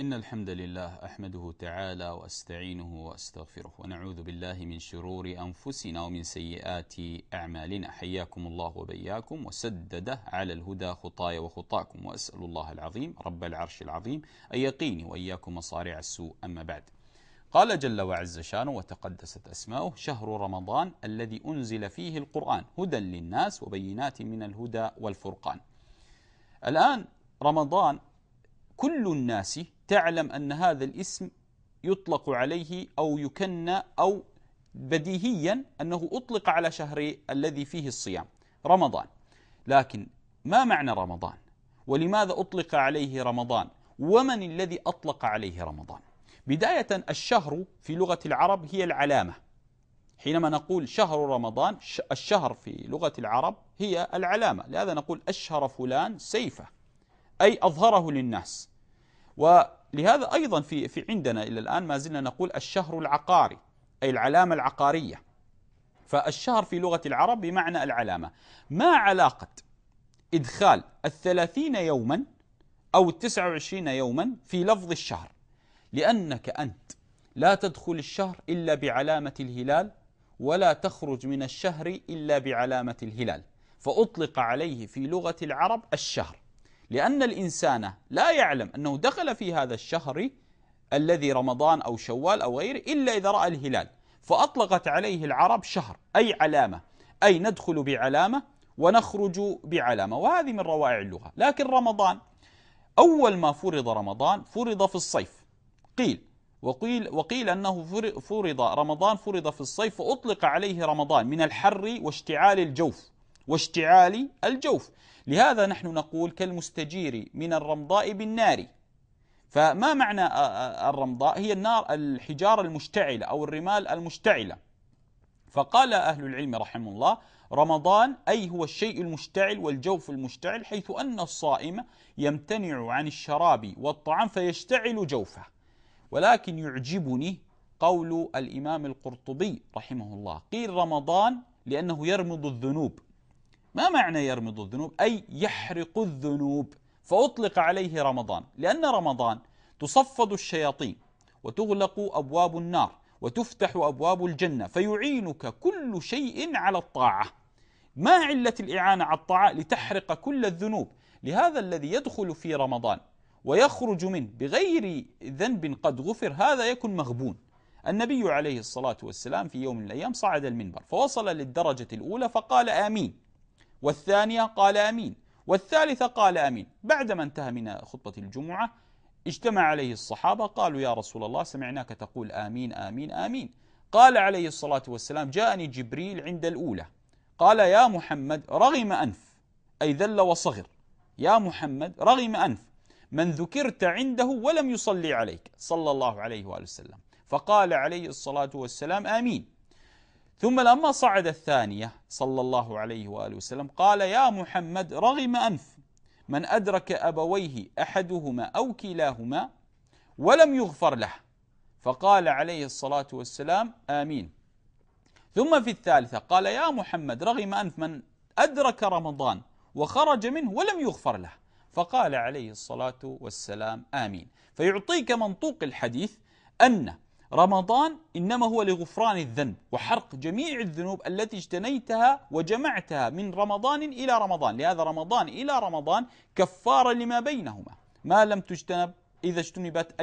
إن الحمد لله أحمده تعالى وأستعينه وأستغفره ونعوذ بالله من شرور أنفسنا ومن سيئات أعمالنا. حياكم الله وبياكم وسدده على الهدى خطاي وخطاكم، وأسأل الله العظيم رب العرش العظيم أن يقيني وإياكم مصارع السوء. أما بعد، قال جل وعز شانه وتقدست أسماؤه: شهر رمضان الذي أنزل فيه القرآن هدى للناس وبينات من الهدى والفرقان. الآن رمضان كل الناس تعلم أن هذا الاسم يطلق عليه أو يكنى أو بديهيا أنه أطلق على شهر الذي فيه الصيام رمضان. لكن ما معنى رمضان؟ ولماذا أطلق عليه رمضان؟ ومن الذي أطلق عليه رمضان؟ بداية، الشهر في لغة العرب هي العلامة. حينما نقول شهر رمضان، الشهر في لغة العرب هي العلامة، لهذا نقول أشهر فلان سيفه، أي أظهره للناس. ولهذا أيضا في عندنا إلى الآن ما زلنا نقول الشهر العقاري، أي العلامة العقارية. فالشهر في لغة العرب بمعنى العلامة. ما علاقة إدخال 30 يوما أو 29 يوما في لفظ الشهر؟ لأنك أنت لا تدخل الشهر إلا بعلامة الهلال، ولا تخرج من الشهر إلا بعلامة الهلال، فأطلق عليه في لغة العرب الشهر، لأن الإنسان لا يعلم أنه دخل في هذا الشهر الذي رمضان أو شوال أو غيره إلا إذا رأى الهلال، فأطلقت عليه العرب شهر، أي علامة، أي ندخل بعلامة ونخرج بعلامة، وهذه من روائع اللغة. لكن رمضان أول ما فرض رمضان فرض في الصيف، وقيل أنه فرض رمضان فرض في الصيف، فأطلق عليه رمضان من الحر واشتعال الجوف. لهذا نحن نقول كالمستجير من الرمضاء بالنار. فما معنى الرمضاء؟ هي النار، الحجارة المشتعلة أو الرمال المشتعلة. فقال أهل العلم رحمه الله: رمضان أي هو الشيء المشتعل والجوف المشتعل، حيث أن الصائم يمتنع عن الشراب والطعام فيشتعل جوفه. ولكن يعجبني قول الإمام القرطبي رحمه الله، قيل رمضان لأنه يرمض الذنوب. ما معنى يرمض الذنوب؟ أي يحرق الذنوب، فأطلق عليه رمضان، لأن رمضان تصفد الشياطين وتغلق أبواب النار وتفتح أبواب الجنة، فيعينك كل شيء على الطاعة. ما علة الإعانة على الطاعة؟ لتحرق كل الذنوب. لهذا الذي يدخل في رمضان ويخرج منه بغير ذنب قد غفر، هذا يكن مغبون. النبي عليه الصلاة والسلام في يوم من الأيام صعد المنبر فوصل للدرجة الأولى فقال آمين، والثانية قال آمين، والثالثة قال آمين. بعدما انتهى من خطبة الجمعة اجتمع عليه الصحابة، قالوا: يا رسول الله، سمعناك تقول آمين آمين آمين. قال عليه الصلاة والسلام: جاءني جبريل عند الأولى قال: يا محمد رغم أنف، أي ذل وصغر، يا محمد رغم أنف من ذكرت عنده ولم يصلي عليك صلى الله عليه وآله وسلم. فقال عليه الصلاة والسلام: آمين. ثم لما صعد الثانية صلى الله عليه وآله وسلم قال: يا محمد رغم أنف من أدرك أبويه أحدهما أو كلاهما ولم يغفر له. فقال عليه الصلاة والسلام: آمين. ثم في الثالثة قال: يا محمد رغم أنف من أدرك رمضان وخرج منه ولم يغفر له. فقال عليه الصلاة والسلام: آمين. فيعطيك منطوق الحديث أن رمضان إنما هو لغفران الذنب وحرق جميع الذنوب التي اجتنيتها وجمعتها من رمضان إلى رمضان. لهذا رمضان إلى رمضان كفارة لما بينهما، ما لم تجتنب إذا اجتنبت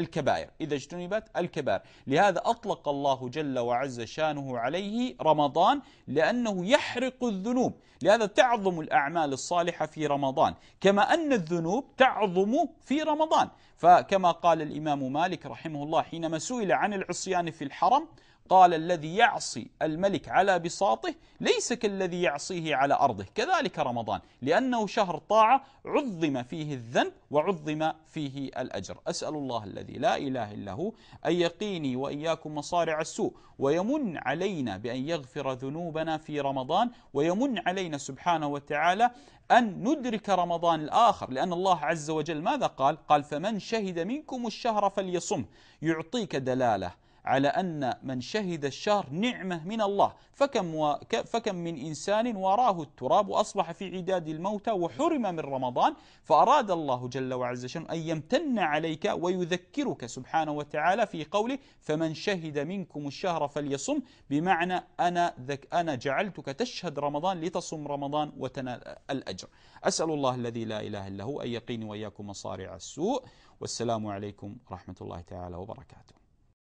الكبائر. لهذا أطلق الله جل وعز شانه عليه رمضان، لأنه يحرق الذنوب. لهذا تعظم الأعمال الصالحة في رمضان، كما أن الذنوب تعظم في رمضان. فكما قال الإمام مالك رحمه الله حينما سئل عن العصيان في الحرم، قال: الذي يعصي الملك على بساطه ليس كالذي يعصيه على أرضه. كذلك رمضان، لأنه شهر طاعة عظم فيه الذنب وعظم فيه الأجر. أسأل الله الذي لا إله إلا هو أن يقيني وإياكم مصارع السوء، ويمن علينا بأن يغفر ذنوبنا في رمضان، ويمن علينا سبحانه وتعالى أن ندرك رمضان الآخر. لأن الله عز وجل ماذا قال؟ قال: فمن شهد منكم الشهر فليصم. يعطيك دلالة على أن من شهد الشهر نعمة من الله، فكم من إنسان وراه التراب وأصبح في عداد الموتى وحرم من رمضان، فأراد الله جل وعز أن يمتن عليك ويذكرك سبحانه وتعالى في قوله فمن شهد منكم الشهر فليصم، بمعنى أنا جعلتك تشهد رمضان لتصم رمضان وتنال الأجر. أسأل الله الذي لا إله إلا هو أن يقيني وإياكم مصارع السوء، والسلام عليكم ورحمة الله تعالى وبركاته.